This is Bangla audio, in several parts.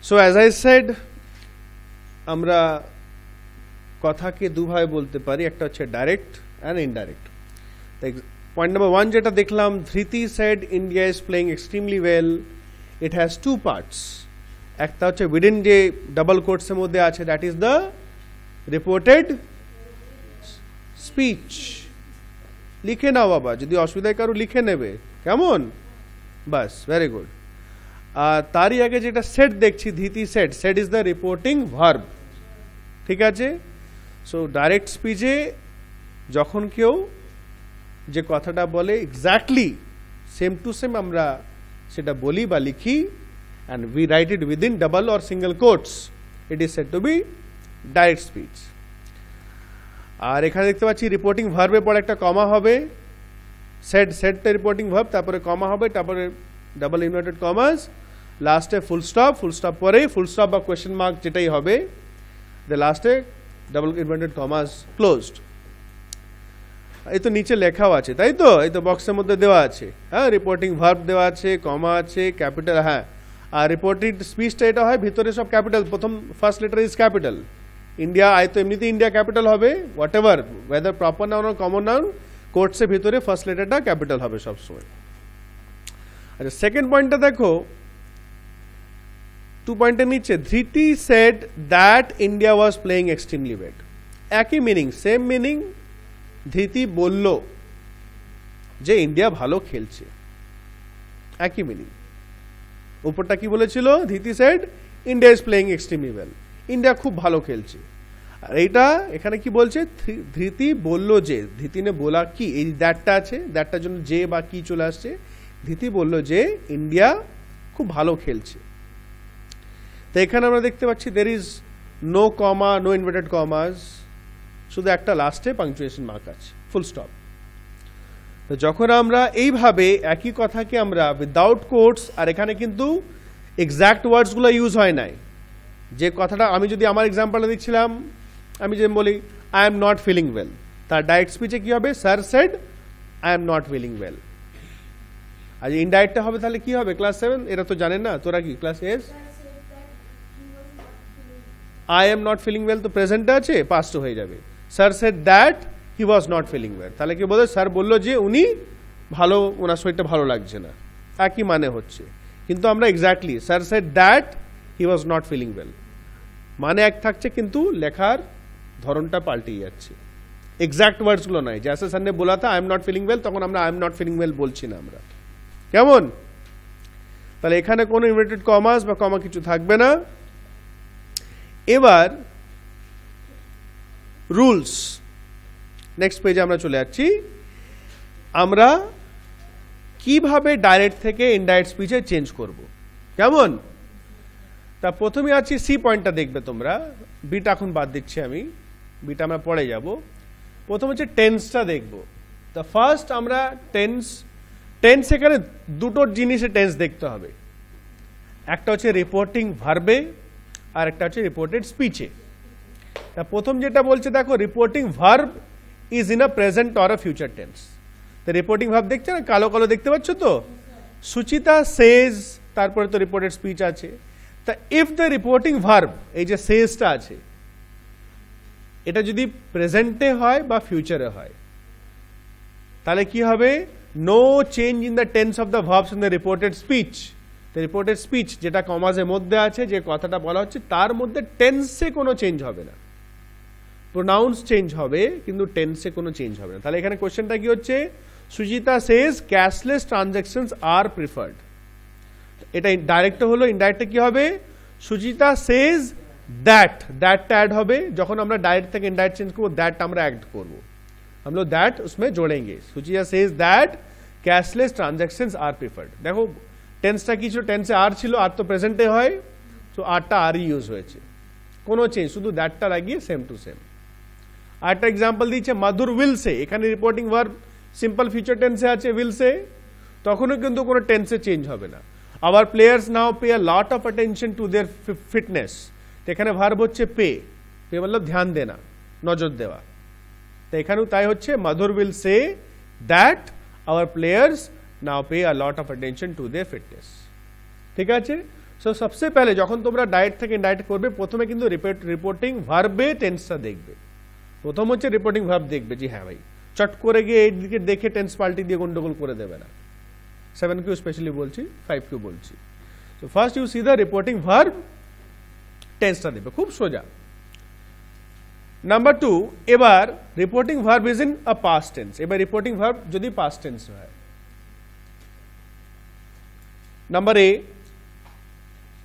So as I said, আমরা কথাকে দুভাবে বলতে পারি, একটা হচ্ছে direct and indirect. Point number 1 যেটা দেখলাম, Dhriti said India is playing extremely well. It has two parts. একটা হচ্ছে উইদিন যে ডাবল কোটসের মধ্যে আছে, that is the reported speech. লিখে নাও বাবা, যদি অসুবিধায় কারো লিখে নেবে, কেমন? বাস, ভেরি গুড। আর তারই আগে যেটা সেট দেখছি, Dhriti said, said is the reporting verb, ঠিক আছে? সো ডাইরেক্ট স্পিচে যখন কেউ যে কথাটা বলে এক্স্যাক্টলি সেম টু সেম আমরা সেটা বলি বা লিখি, and we write it within double or single quotes, it is said to be direct speech. আর এখানে দেখতে পাচ্ছি রিপোর্টিং ভার্বের পর একটা কমা হবে, সেড, সেডটা রিপোর্টিং ভার্ব, তারপরে কমা হবে, তারপরে ডাবল ইনভার্টেড কমাস, লাস্টে ফুল স্টপ, ফুল স্টপ পরে ফুল স্টপ বা কোয়েশ্চেন মার্ক যেটাই হবে, দ্য লাস্টে ডাবল ইনভার্টেড কমাস ক্লোজড। এই তো নিচে লেখাও আছে, তাই তো? এই তো বক্সের মধ্যে দেওয়া আছে, হ্যাঁ, রিপোর্টিং ভার্ব দেওয়া আছে, কমা আছে, ক্যাপিটাল, হ্যাঁ। আর রিপোর্টেড স্পিচটা এটা হয় ভিতরে সব ক্যাপিটাল, প্রথম first letter is capital. India আয় তো এমনিতে ইন্ডিয়া ক্যাপিটাল হবে, whatever, whether proper noun আর কমন নাউন, কোর্টসের ভিতরে ফার্স্ট লেটারটা ক্যাপিটাল হবে সবসময়। আচ্ছা, সেকেন্ড পয়েন্টটা দেখো, 2 পয়েন্টের নিচে, Dhriti said that India was playing extremely well. একই মিনিং, সেম মিনিং। ধৃতি বলল যে ইন্ডিয়া ভালো খেলছে, একই মিনিং। উপরটা কি বলেছিল? Dhriti said India is playing extremely well, India খুব ভালো খেলছে। আর এইটা এখানে কি বলছে? ধৃতি বলল যে, ধৃতি নে বলা কি, এই দ্যাটটা আছে, দ্যাটটার জন্য যে বা কি চলে আসছে। ধৃতি বলল যে ইন্ডিয়া খুব ভালো খেলছে। তো এখানে আমরা দেখতে পাচ্ছি there is no comma, no inverted commas, শুধু একটা লাস্টে পাংচুয়েশন মার্ক আছে, ফুল স্টপ। তো যখন আমরা এইভাবে একই কথাকে আমরা উইদাউট কোটস, আর এখানে কিন্তু এক্স্যাক্ট ওয়ার্ডসগুলো ইউজ হয় নাই। যে কথাটা আমি যদি আমার এক্সাম্পলটা দিচ্ছিলাম, আমি যে বলি I am not feeling well, তার ডাইরেক্ট স্পিচে কি হবে? Sir said I am not feeling well. আর ইনডাইরেক্টটা হবে তাহলে কি হবে? ক্লাস 7 এরা তো জানেন না, তোরা কি ক্লাস এস? I am not feeling well তো প্রেজেন্টে আছে, পাস্ট হয়ে যাবে। Sir said that he was not feeling well, তাহলে কি বলে? স্যার বললো যে উনি ভালো, ওনার শরীরটা ভালো লাগছে না, একই মানে হচ্ছে। কিন্তু আমরা exactly sir said that he was not feeling well, মানে এক থাকছে কিন্তু লেখার ধরনটা পাল্টে যাচ্ছে, এক্স্যাক্ট ওয়ার্ডসগুলো নাই। জैसे স্যার ने बोला था I am not feeling well, তখন আমরা I am not feeling well বলছি না আমরা, কেমন? তাহলে এখানে কোনো ইনভার্টেড কমাস বা কমা কিছু থাকবে না। এবার রুলস, নেক্সট পেজে আমরা চলে যাচ্ছি। আমরা কিভাবে ডাইরেক্ট থেকে ইনডাইরেক্ট স্পিচে চেঞ্জ করব, কেমন? তা প্রথমে আছি সি পয়েন্টটা দেখবে তোমরা, বিটা এখন বাদ দিচ্ছি আমি, বিটা আমরা পরে যাব। প্রথম হচ্ছে টেন্সটা দেখব। তা ফার্স্ট আমরা টেন্স এখানে দুটো জিনিসে টেন্স দেখতে হবে, একটা হচ্ছে রিপোর্টিং ভার্বে আর একটা হচ্ছে রিপোর্টেড স্পিচে। তা প্রথম যেটা বলছে দেখো, reporting verb is in a present or a future tense. তো রিপোর্টিং ভার্ব দেখছো না, কালো কালো দেখতে পাচ্ছ তো, সুচিতা সেজ, তারপরে তো রিপোর্টেড স্পিচ আছে। তা ইফ দ্য রিপোর্টিং ভার্ব, এই যে সেজটা আছে, এটা যদি প্রেজেন্টে হয় বা ফিউচারে হয়, তাহলে কি হবে? No change in the tense of the verbs in the reported speech. The reported speech যেটা কমাজের মধ্যে আছে, যে কথাটা বলা হচ্ছে তার মধ্যে টেন্সে কোনো চেঞ্জ হবে না, প্রোনাউন্স চেঞ্জ হবে কিন্তু টেন্সে কোনো চেঞ্জ হবে না। তাহলে এখানে কোশ্চেনটা কি হচ্ছে? সুজিতা সেজ ক্যাশলেস ট্রানজাকশনস আর প্রিফার্ড। এটা ডাইরেক্ট হলো, ইনডাইরেক্টে কি হবে? সুজিতা সেজ দ্যাট, দ্যাটটা অ্যাড হবে। যখন আমরা ডাইরেক্ট থেকে ইনডাইরেক্ট চেঞ্জ করবো, দ্যাটটা আমরা অ্যাড করবো, हम लोग दैट उसमें जोड़ेंगे। Suchita says that cashless transactions are preferred. देखो টেন্সটা কি ছিল? টেন্সে আর ছিল, আর তো প্রেজেন্টে হয়, সো আরটা আরই ইউজ হয়েছে, কোনো চেঞ্জ, শুধু দ্যাটটা লাগিয়ে সেম টু সেম। আর একটা এক্সাম্পল দিচ্ছে মাধুর উইল সে, এখানে রিপোর্টিং ভার্ব সিম্পল ফিউচার টেন্সে আছে উইল সে, তখনও কিন্তু কোনো টেন্সে চেঞ্জ হবে না। Our players now pay a lot of attention to their fitness, এখানে ভার্ব হচ্ছে পে, পে मतलब ধ্যান দেনা, নজর দেওয়া। তো এখানেও তাই হচ্ছে, Madhur will say that our players now pay a lot of attention to their fitness. ঠিক আছে? সো सबसे पहले যখন তোমরা ডাইরেক্ট থেকে ইনডাইরেক্ট করবে প্রথমে কিন্তু রিপোর্টিং ভার্বে টেন্সটা দেখবে। প্রথম হচ্ছে রিপোর্টিং ভার্ব দেখবে, জি হ্যাঁ ভাই, চট করে গিয়ে এই দিকে দেখে টেন্স পাল্টি দিয়ে গন্ডগোল করে দেবে না। 7Q স্পেশালি বলছি, 5Q বলছি। So first you see the reporting verb, টেন্সটা দেবে, খুব সোজা। নাম্বার 2, এবার reporting verb is in a past tense. এবার রিপোর্টিং ভার্ব যদি পাস্ট টেন্স হয়, number a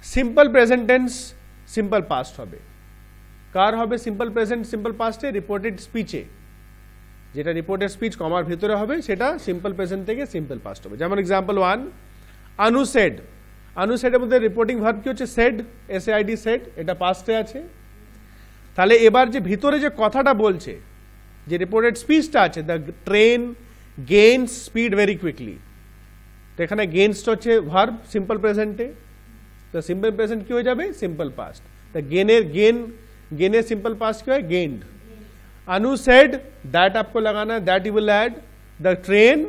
simple present tense simple past হবে। কার হবে সিম্পল প্রেজেন্ট সিম্পল পাস্টে? রিপোর্টেড স্পিচে, যেটা রিপোর্টেড স্পিচ কমার ভিতরে হবে সেটা সিম্পল প্রেজেন্ট থেকে সিম্পল পাস্ট হবে। যেমন এক্সাম্পল 1, আনু সেড। আনু সেডের মধ্যে রিপোর্টিং ভার্ব কি হচ্ছে? সেড, SAID সেড, এটা পাস্টে আছে। তাহলে এবার যে ভিতরে যে কথাটা বলছে, যে রিপোর্টেড স্পিচটা আছে, the train gains speed very quickly, তো এখানে গেইনসটা হচ্ছে ভার্ব সিম্পল প্রেজেন্টে, তো সিম্পল প্রেজেন্ট কি হয়ে যাবে? Simple past. তা गेनेर सिंपल पास्ट क्या है? गेन्ड। अनु सेड, दैट आपको लगाना है, that you will add, the train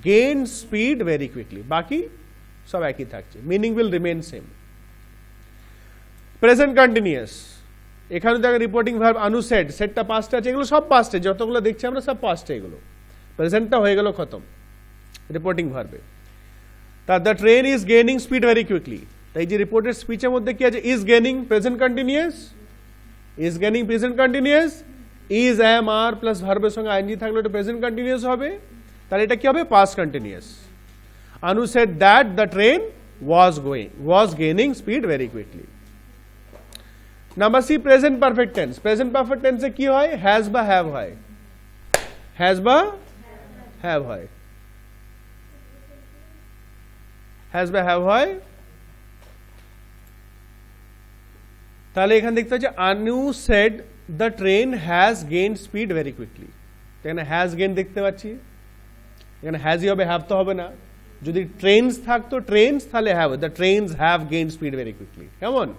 gain speed very quickly. बाकी सब एक ही থাকছে, meaning will remain same. Present continuous, এখানে দেখো রিপোর্টিং ভার্ব আনু সেড, সেডটা পাস্টে আছে, এগুলো সব পাস্টে, যতগুলো দেখছি আমরা সব পাস্টে, এগুলো প্রেজেন্টটা হয়ে গেল খতম রিপোর্টিং ভার্বে। তা the train is gaining speed very quickly, তাই যে রিপোর্টেড স্পিচের মধ্যে কি আছে? Is gaining present continuous, is gaining present continuous, is am are plus ভার্বের সঙ্গে আইএনজি থাকলে এটা প্রেজেন্ট কন্টিনিউয়াস হবে, তাহলে এটা কি হবে? Past continuous. Anu said that the train was gaining speed very quickly। Number C present perfect tense. Present perfect টেন্সে কি হয়? হ্যাজ বা হ্যাভ হয়, হ্যাজ বা হ্যাভ হয়, হ্যাজ বা হ্যাভ হয়। তাহলে এখানে দেখতে হচ্ছে আনু said the train has gain speed very quickly, এখানে হ্যাজ গেইন দেখতে পাচ্ছি, এখানে হ্যাজই হবে, হ্যাভ তো হবে না। যদি ট্রেনস থাকতো ট্রেনস, তাহলে have, the trains have gain speed very quickly, কেমন?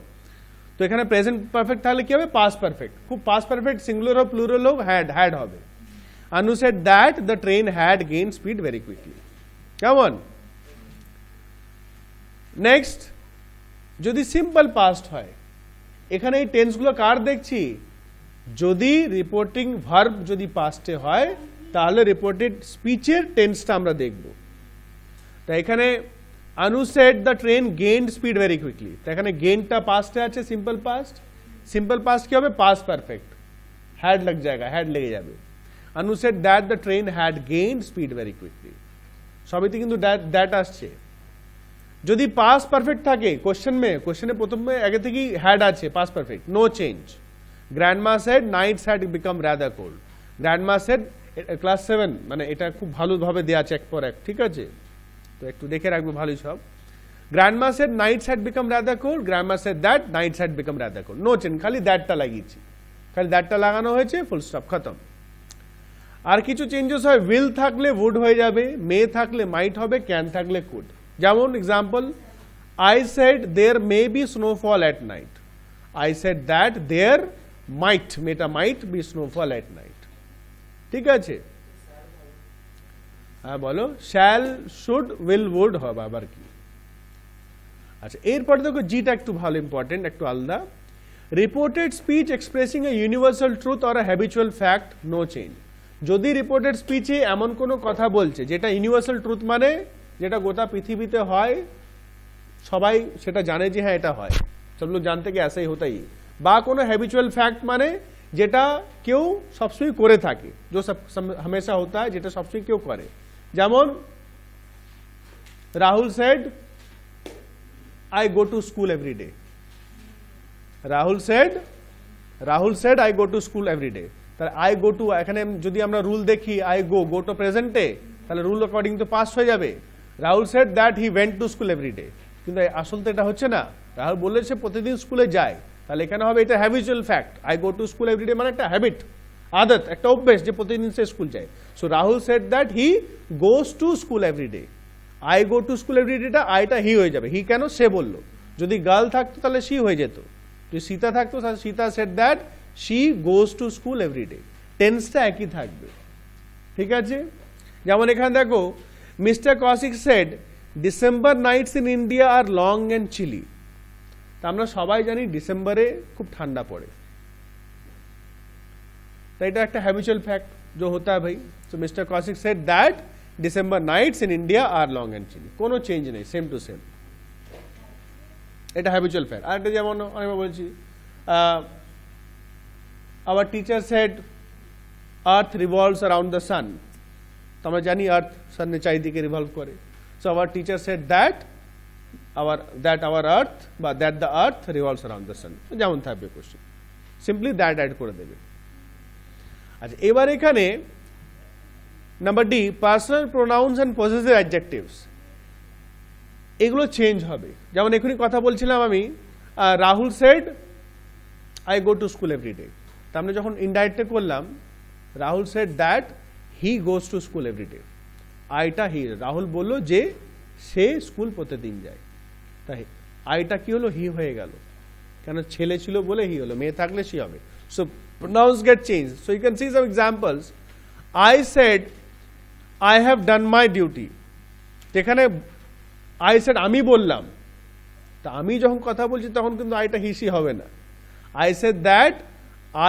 তো এখানে প্রেজেন্ট পারফেক্ট থাকলে কি হবে? Past perfect. খুব পাস্ট পারফেক্ট সিঙ্গুলার হোক প্লুরাল হোক, হ্যাড হবে। আনু said that the train had gain speed very quickly, কেমন? নেক্সট, যদি সিম্পল পাস্ট হয়, এখানে এই টেন্সগুলো কার দেখছি? যদি রিপোর্টিং ভার্ব যদি পাস্টে হয়, তাহলে রিপোর্টেড স্পিচের টেন্সটা আমরা দেখব। তাই এখানে আনু said the train gained speed very quickly, তো এখানে গেইনটা পাস্টে আছে, সিম্পল পাস্ট। সিম্পল পাস্ট কি হবে? পাস্ট পারফেক্ট, হ্যাড লাগ জায়গা, হ্যাড লেগে যাবে। Anu said that the train had gained speed very quickly, সবইতে কিন্তু দ্যাট আসছে। যদি পাস্ট পারফেক্ট থাকে কোশ্চেনে প্রথমে আগে থেকেই হ্যাড আছে, past perfect, no change. Grandma said nights had become rather cold, grandma said class 7, মানে এটা খুব ভালোভাবে দেওয়া আছে এক পর এক, ঠিক আছে? তো একটু দেখে রাখবে ভালোই সব। Grandma said nights had become rather cold, grandma said that nights had become rather cold, no change, খালি দ্যাটটা লাগিয়েছি, খালি দ্যাটটা লাগানো হয়েছে, ফুল স্টপ, খতম। আর কিছু চেঞ্জেস হয়, উইল থাকলে উড হয়ে যাবে, মে থাকলে মাইট হবে, ক্যান থাকলে কুড। যেমন example, I said there may be snowfall at night, I said that there might, মেটা might be snowfall at night, ঠিক আছে? হ্যাঁ বলো, শ্যাল, শুড, উইল, উড হবে আবার কি? আচ্ছা, এরপরে দেখো জিটা একটু ভালো ইম্পর্টেন্ট, একটু আলাদা। Reported speech expressing a universal truth or a habitual fact, no change. যদি রিপোর্টেড স্পিচে এমন কোনো কথা বলছে যেটা ইউনিভার্সাল ট্রুথ, মানে যেটা গোটা পৃথিবীতে হয়, সবাই সেটা জানে যে হ্যাঁ এটা হয়, সব লোক জানতে কি ऐसा ही होता ही, বা কোনো হ্যাবিচুয়াল ফ্যাক্ট মানে যেটা কেউ সবসময় করে থাকে, जो सब हमेशा होता है, যেটা সবসময় কেউ করে। যেমন Rahul said I go to school every day, Rahul said I go to school every day. তাহলে আই গো টু, এখানে যদি আমরা রুল দেখি, আই গো তো প্রেজেন্টে, তাহলে রুল অ্যাকর্ডিং তো পাস্ট হয়ে যাবে। Rahul said that he went to school every day, কিন্তু আসল তো এটা হচ্ছে না, রাহুল বললে সে প্রতিদিন স্কুলে যায়, তাহলে এখানে হবে এটা habitual fact. I go to school every day মানে একটা হ্যাবিট, আদত, একটা অভ্যেস যে প্রতিদিন সে স্কুল যায়। So Rahul said that he goes to school every day, I go to school every data আইটা হি হয়ে যাবে, হি কেন? সে বললো। যদি গার্ল থাকতো তাহলে শি হয়ে যেত, যদি সীতা থাকতো তাহলে Sita said that she goes to school every day, টেন্সটা একই থাকবে, ঠিক আছে? যেমন এখানে দেখো, mister Kaushik said December nights in India are long and chilly, তা আমরা সবাই জানি ডিসেম্বরে খুব ঠান্ডা পড়ে, তাই এটা একটা হ্যাবিচুয়াল ফ্যাক্ট जो होता है भाई। So mister Kaushik said that December nights in India are long and chilly, কোনো চেঞ্জ নেই, সেম টু সেম, এটা হ্যাবিচুয়াল ফ্যাক্ট। আর একটা যেমন আমি বলছি our teacher said earth revolves around the sun, তো আমরা জানি আর্থ সানের চারিদিকে রিভলভ করে। So our teacher said that our earth বা that the earth revolves around the sun, যেমন থাকবে কোশ্চেন, সিম্পলি দ্যাট অ্যাড করে দেবে। আচ্ছা, এবার এখানে number D, personal pronouns and possessive adjectives, এগুলো চেঞ্জ হবে। যেমন এখনই কথা বলছিলাম আমি, Rahul said I go to school every day, তা আমরা যখন ইনডাইরেক্টে করলাম, Rahul said that he goes to school every day, আইটা হি, রাহুল বললো যে সে স্কুল প্রতিদিন যায়, তাই আইটা কি হলো, হি হয়ে গেল, কেন ছেলে ছিল বলে হি হলো, মেয়ে থাকলে সি হবে। So pronouns get changed. So you can see some examples. I said I have done my duty, এখানে I said আমি বললাম, তা আমি যখন কথা বলছি তখন কিন্তু আইটা হিসি হবে না। I said that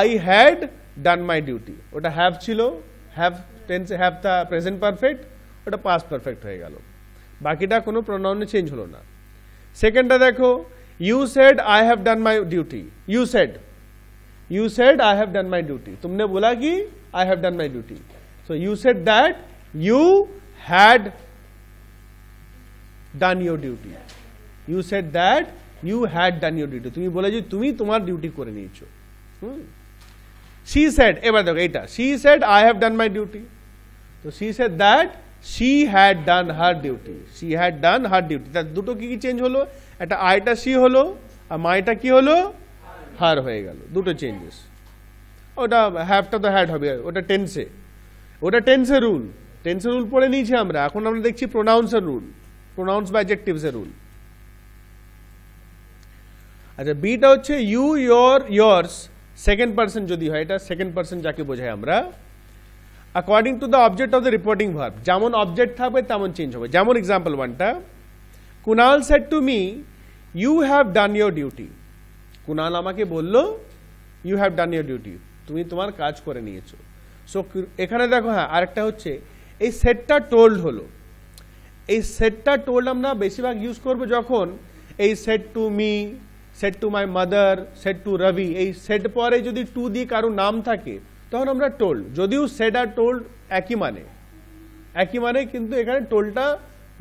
I had done my duty, ওটা have ছিল, have tense, have the present perfect, ওটা past perfect হয়ে গেল, বাকিটা কোনো প্রোনাউনে চেঞ্জ হলো না। সেকেন্ডটা দেখো, you said I have done my duty, you said I have done my duty, तुमने बोला कि I have done my duty, so you said that you had done your duty, you said that you had done your duty, তুমি বলে যে তুমি তোমার ডিউটি করে নিয়েছো। she said, এবার দেখো এটা, she said I have done my duty, তো she said that she had done her duty, she had done her duty, তার দুটো কি কি চেঞ্জ হলো, একটা আইটা she হলো আর মাইটা কি হলো, হার হয়ে গেল, দুটো চেঞ্জেস। ওটা হ্যাভটা তো হ্যাড হবে, ওটা টেন্সে, ওটা টেন্সের রুল, টেন্সের রুল পড়ে নিয়েছি আমরা, এখন আমরা দেখছি প্রোনাউন্সের রুল, প্রোনাউন্স বা অ্যাডজেক্টিভসের রুল। আচ্ছা, বিটা হচ্ছে you, your, yours, second person যদি হয়, এটা সেকেন্ড পারসন যাকে বোঝায় আমরা, according to the object of the reporting verb, যেমন অবজেক্ট থাকবে তেমন চেঞ্জ হবে। যেমন এক্সাম্পল ওয়ানটা, Kunal said to me you have done your duty, Kunal আমাকে বললো you have done your duty, তুমি তোমার কাজ করে নিয়েছো। সো এখানে দেখো, হ্যাঁ আরেকটা হচ্ছে এই সেটটা টোল্ড হলো, এই সেটটা টোল্ড আমরা বেশিরভাগ ইউজ করবো যখন এই said to me, said to my mother, said to Robi, এই সেট পরে যদি টু দিয়ে কারো নাম থাকে তখন আমরা টোল্ড, যদিও সেট আর টোল্ড একই মানে, কিন্তু এখানে টোল্ডটা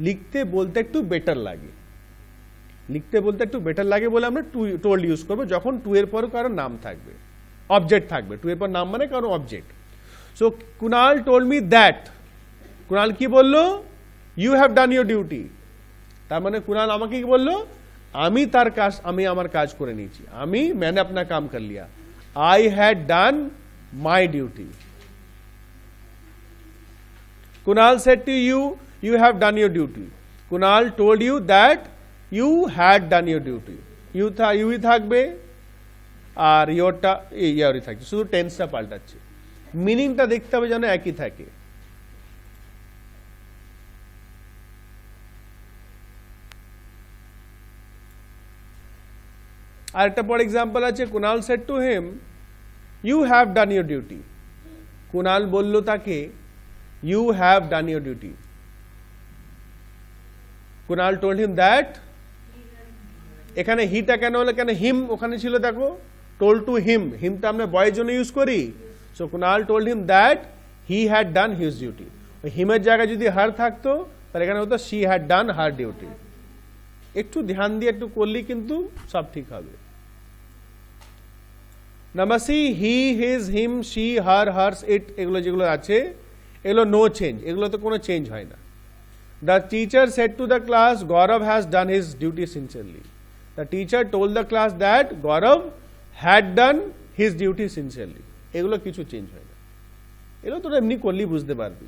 লিখতে বলতে একটু বেটার লাগে, লিখতে বলতে একটু বেটার লাগে বলে আমরা টোল্ড ইউজ করবো যখন টু এর পর কারো নাম থাকবে, অবজেক্ট থাকবে, টু এর পর নাম মানে কারো object. So Kunal told me that, Kunal কি বললো, you have done your duty, তার মানে কুনাল আমাকে কি বললো, আমি তার কাজ, আমি আমার কাজ করে নিয়েছি, मैंने अपना काम कर लिया, I had done my duty. Kunal said to you, you have done your duty. Kunal told you that you had done your duty. You থাকবে আর ইয়োরটা ইয়ারই থাকছে, শুধু টেন্সটা পাল্টাচ্ছে, মিনিংটা দেখতে হবে যেন একই থাকে। আর একটা পর এক্সাম্পল আছে, Kunal said to him you have done your duty, Kunal বলল তাকে you have done your duty, Kunal told him that, এখানে হিটা কেন হলো, কেন হিম ওখানে ছিল, দেখো টোল্ড টু হিম, হিমটা আমরা বয়ের জন্য ইউজ করি, so Kunal told him that he had done his duty, হিমের জায়গায় যদি হার থাকতো তাহলে এখানে হতো she had done her duty. একটু ধ্যান দিয়ে একটু করলেই কিন্তু সব ঠিক হবে। Number C, he, his, him, she, her, hers, it, এগুলো যেগুলো আছে এগুলো নো চেঞ্জ, এগুলোতে কোনো চেঞ্জ হয় না। The teacher said to the class Gaurav has done his duty sincerely, the teacher told the class that Gaurav had done his duty sincerely, এগুলো কিছু চেঞ্জ হয় না, এগুলো তোরা এমনি করলেই বুঝতে পারবি।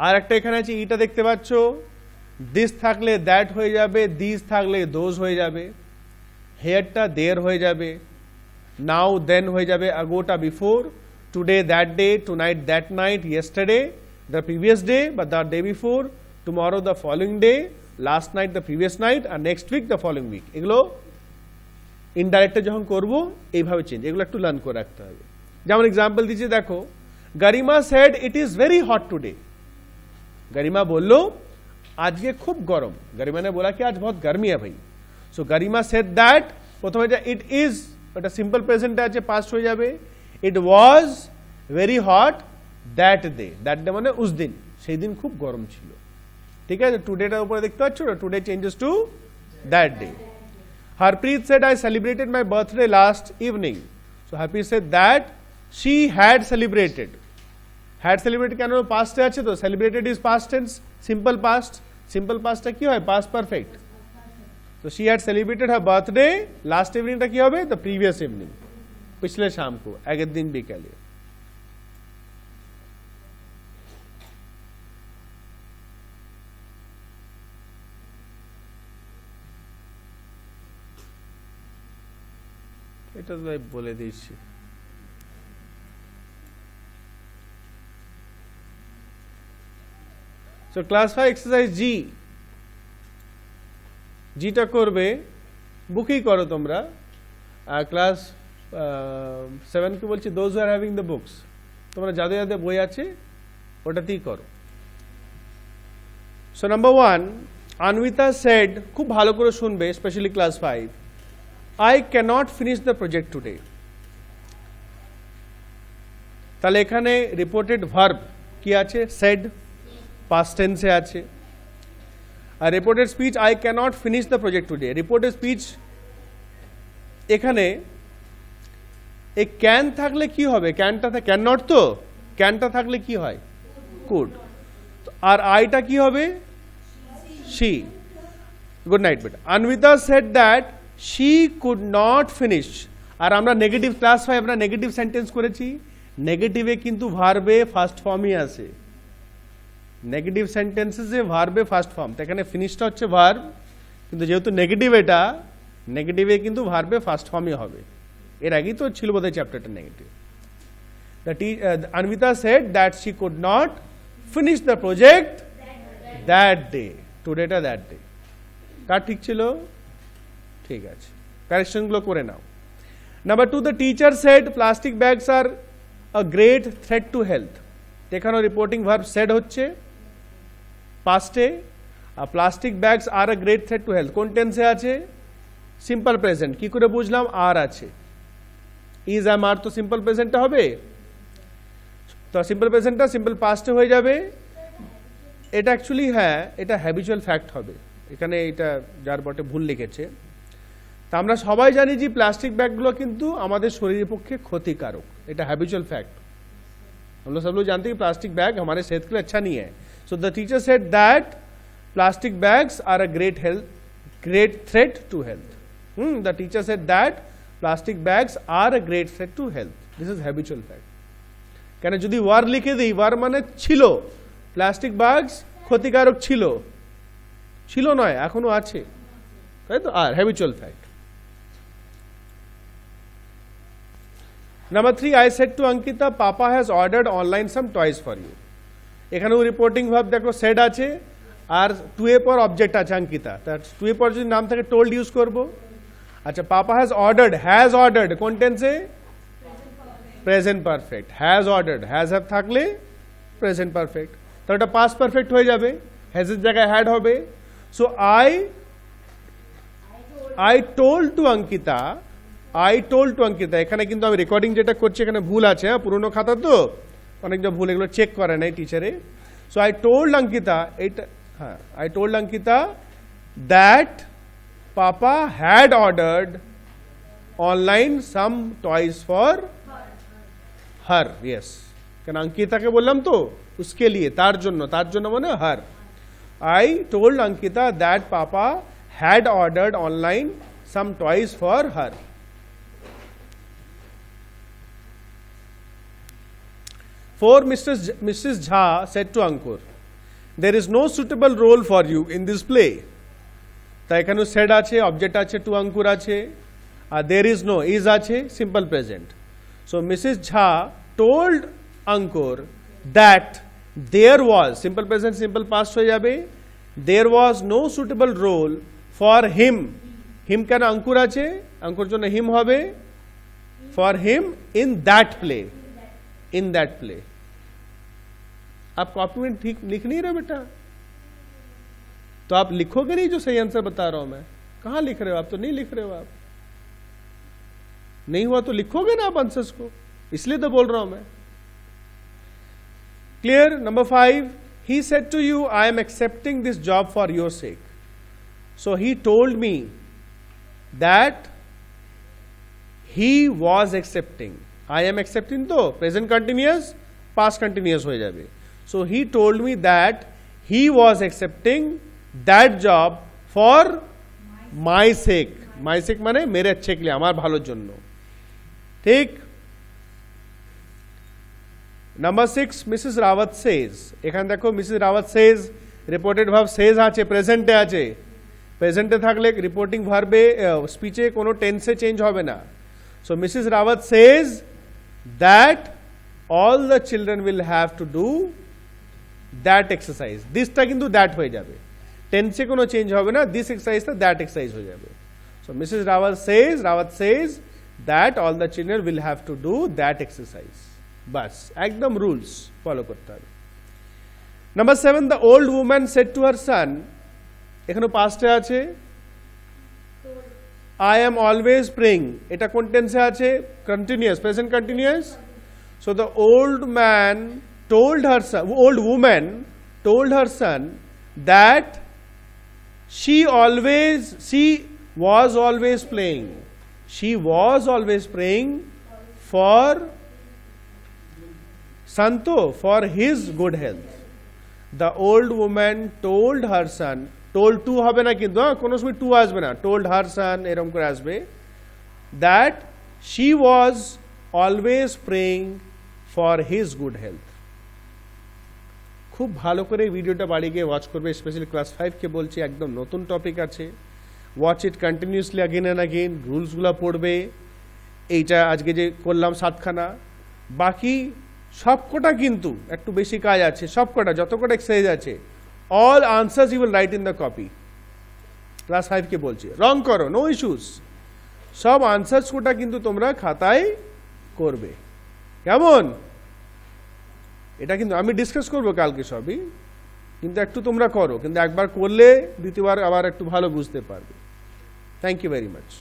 আর একটা এখানে আছে, ইটা দেখতে পাচ্ছ, দিস থাকলে দ্যাট হয়ে যাবে, দিস থাকলে দোজ হয়ে যাবে, হেয়ারটা দের হয়ে যাবে, নাও দেন হয়ে যাবে, আগোটা before, today that day, tonight that night, yesterday the previous day বা the day before, tomorrow the following day, last night the previous night, আর next week the following week. এগুলো ইনডাইরেক্টে যখন করবো এইভাবে চেঞ্জ, এগুলো একটু লার্ন করে রাখতে হবে। যেমন এক্সাম্পল দিচ্ছি, দেখো Garima said it is very hot today. Garima বললো আজকে খুব গরম। গরিমা ने बोला कि आज बहुत गर्मी है भाई। सो गरिमा सेड दैट, প্রথমে যে ইট ইজ, ওটা সিম্পল প্রেজেন্টে আছে, পাস্ট হয়ে যাবে। It was very hot that day, that day মানে উস দিন, সেই দিন খুব গরম ছিল। ঠিক আছে, টুডেটার উপরে দেখতে পাচ্ছ, today changes to that day. Harpreet said I celebrated my birthday last evening. So Harpreet said that she had celebrated. Had celebrated কেন পাস্টে আছে, তো celebrated is past tense, simple past. Simple past টা কি হয়, past perfect. So she had celebrated her birthday last evening টা কি হবে, the previous evening, पिछले शाम को, আগের দিন বিকালে। এটা তো বলে দিয়েছি। সো ক্লাস 5 এক্সারসাইজ জি, জিটা করবে বুকই করো তোমরা। আর ক্লাস 7 কে বলছি those are having the books, তোমরা যাদের যাদের বই আছে ওটাতেই করো। সো নাম্বার 1, আনবিতা সেড, খুব ভালো করে শুনবে, specially class 5, I cannot finish the project today. তাহলে এখানে রিপোর্টেড ভার্ব কি আছে, সেড, পাস্ট টেন্সে আছে। আর reported speech I cannot finish the project today, reported speech এখানে এই ক্যান থাকলে কি হবে, ক্যানটা ক্যান নট, তো ক্যানটা থাকলে কি হয়, কুড, আর আইটা কি হবে, শি। গুড নাইট বেটা। Anwita said that she could not finish, আর আমরা নেগেটিভ, ক্লাস 5 আমরা নেগেটিভ সেন্টেন্স করেছি, নেগেটিভে কিন্তু ভার্বে ফার্স্ট ফর্মই আছে। নেগেটিভ সেন্টেন্সেসে ভার্বে ফার্স্ট ফর্ম, তো এখানে ফিনিশটা হচ্ছে ভার্ব, কিন্তু যেহেতু নেগেটিভ, এটা নেগেটিভে কিন্তু ভার্বে ফার্স্ট ফর্মই হবে। এর আগেই তো ছিল বোধহয় চ্যাপ্টারটা negative. Anwita said that she could not finish the project that day, টুডেটা দ্যাট ডে। কার ঠিক ছিল, ঠিক আছে, কারেকশনগুলো করে নাও। Number 2, the teacher said plastic bags are a great threat to health. এখানেও রিপোর্টিং ভার্ব সেড হচ্ছে পাস্টে, আর plastic bags are a great threat to health কোন টেন্সে আছে, সিম্পল প্রেজেন্ট। কি করে বুঝলাম, আর আছে, ইজ এম আর তো সিম্পল প্রেজেন্টটা হবে, তো সিম্পল প্রেজেন্টটা সিম্পল পাস্টে হয়ে যাবে। এটা অ্যাকচুয়ালি, হ্যাঁ, এটা হ্যাবিচুয়াল ফ্যাক্ট হবে। এখানে এটা যার বটে ভুল লিখেছে। তা আমরা সবাই জানি যে প্লাস্টিক ব্যাগগুলো কিন্তু আমাদের শরীরের পক্ষে ক্ষতিকারক, এটা हैबिचुअल फैक्ट। हम लोग सब लोग जानते हैं कि प्लास्टिक बैग हमारे सेहत के लिए अच्छा नहीं है। So the teacher said that plastic bags are a great threat to health. The teacher said that plastic bags are a great threat to health, this is habitual fact. কেন যদি ওয়ার লিখে দিই, ওয়ার মানে ছিল, প্লাস্টিক ব্যাগস ক্ষতিকারক ছিল, ছিল নয়, এখনো আছে, তাই তো, আর habitual fact. Number 3, I said to Ankita, Papa has ordered online some toys for you. এখানেও রিপোর্টিং ভার্ব দেখো সেড আছে, আর টু এ পর অবজেক্ট আছে অঙ্কিতা, তার টু এ পর যদি নাম থাকে টোল্ড ইউজ করব। আচ্ছা, পাপা হ্যাজ অর্ডার্ড কোন টেন্সে, present perfect. Has ordered, has have থাকলে প্রেজেন্ট পারফেক্ট, তাহলে এটা পাস্ট পারফেক্ট হয়ে যাবে, হ্যাজের জায়গায় হ্যাড হবে। So I told to Ankita, এখানে কিন্তু আমি রেকর্ডিং যেটা করছি এখানে ভুল আছে, হ্যাঁ, পুরোনো খাতা তো অনেকটা ভুল, এগুলো চেক করে নাই টিচারে। সো আই টোল্ড অঙ্কিতা, এইটা, হ্যাঁ, I told Ankita that papa had ordered online some toys for her. Yes, কেন অঙ্কিতাকে বললাম তো, उसके लिए, তার জন্য মানে her. I told Ankita that papa had ordered online some toys for her. 4, Mrs. Jha said to Ankur, there is no suitable role for you in this play. তা এখানে said আছে, object আছে, to Ankur আছে, আর there is no, is আছে, simple present. So Mrs. Jha told Ankur that there was, simple present simple past হয়ে যাবে, there was no suitable role for him. Him কেন অঙ্কুর আছে, অঙ্কুর জন্য him হবে, for him in that play. In that play. आप कॉपी में ठीक लिख नहीं रहे बेटा, तो आप लिखोगे नहीं जो सही आंसर बता रहा हूं मैं. कहां लिख रहे हो आप? तो नहीं लिख रहे हो आप. नहीं हुआ तो लिखोगे ना आप आंसर्स को, इसलिए तो बोल रहा हूं मैं. Clear. Number 5, he said to you, I am accepting this job for your sake. So he told me that he was accepting. I am accepting तो present continuous past continuous हो जाए. So he told me that he was accepting that job for my sake. My sake माने मेरे अच्छे के लिए, हमारे भालों जन्नो. ठीक. Number 6, Mrs. Rawat says. এখানে দেখো Mrs. Rawat says reported verb says আছে, present এ আছে. Present এ থাকলে reporting verb এ speech এ কোনো tense এ change হবে না. So Mrs. Rawat says that all the children will have to do that exercise. This টা কিন্তু that হয়ে যাবে. Tense এ কোনো change হবে না. This exercise টা that exercise হয়ে যাবে. So Mrs. Rawat says that all the children will have to do that exercise. বাস একদম রুলস ফলো করতে হবে. Number 7, the old woman said to her son. এখানে পাস্টে আছে, আই এম অলওয়েজ প্রেইং. এটা কোন টেন্সে আছে? Continuous, present continuous. So the old man told her son, old woman told her son that she was always praying. She was always praying for Santo, for his good health. The old woman told her son, told to হবে না কিন্তু, কোনো সময় টু আসবে না, told her son এরকম করে আসবে, that she was always praying for his good health. খুব ভালো করে ভিডিওটা বাড়ি গিয়ে ওয়াচ করবে, স্পেশালি ক্লাস 5 কে বলছি, একদম নতুন টপিক আছে. Watch it continuously again and again, রুলসগুলো পড়বে. এইটা আজকে যে করলাম 7খানা, বাকি সবকটা কিন্তু একটু বেশি কাজ আছে. সবকটা যতকটা এক্সারসাইজ আছে, all answers you will write in the copy. Class 5 কে বলছি, রং করো, নো ইস্যুস. সব আনসার্স কোটা কিন্তু তোমরা খাতায় করবে. কেমন? এটা কিন্তু আমি ডিসকাস করবো কালকে সবই, কিন্তু একটু তোমরা করো, কিন্তু একবার করলে দ্বিতীয়বার আবার একটু ভালো বুঝতে পারবে. Thank you very much.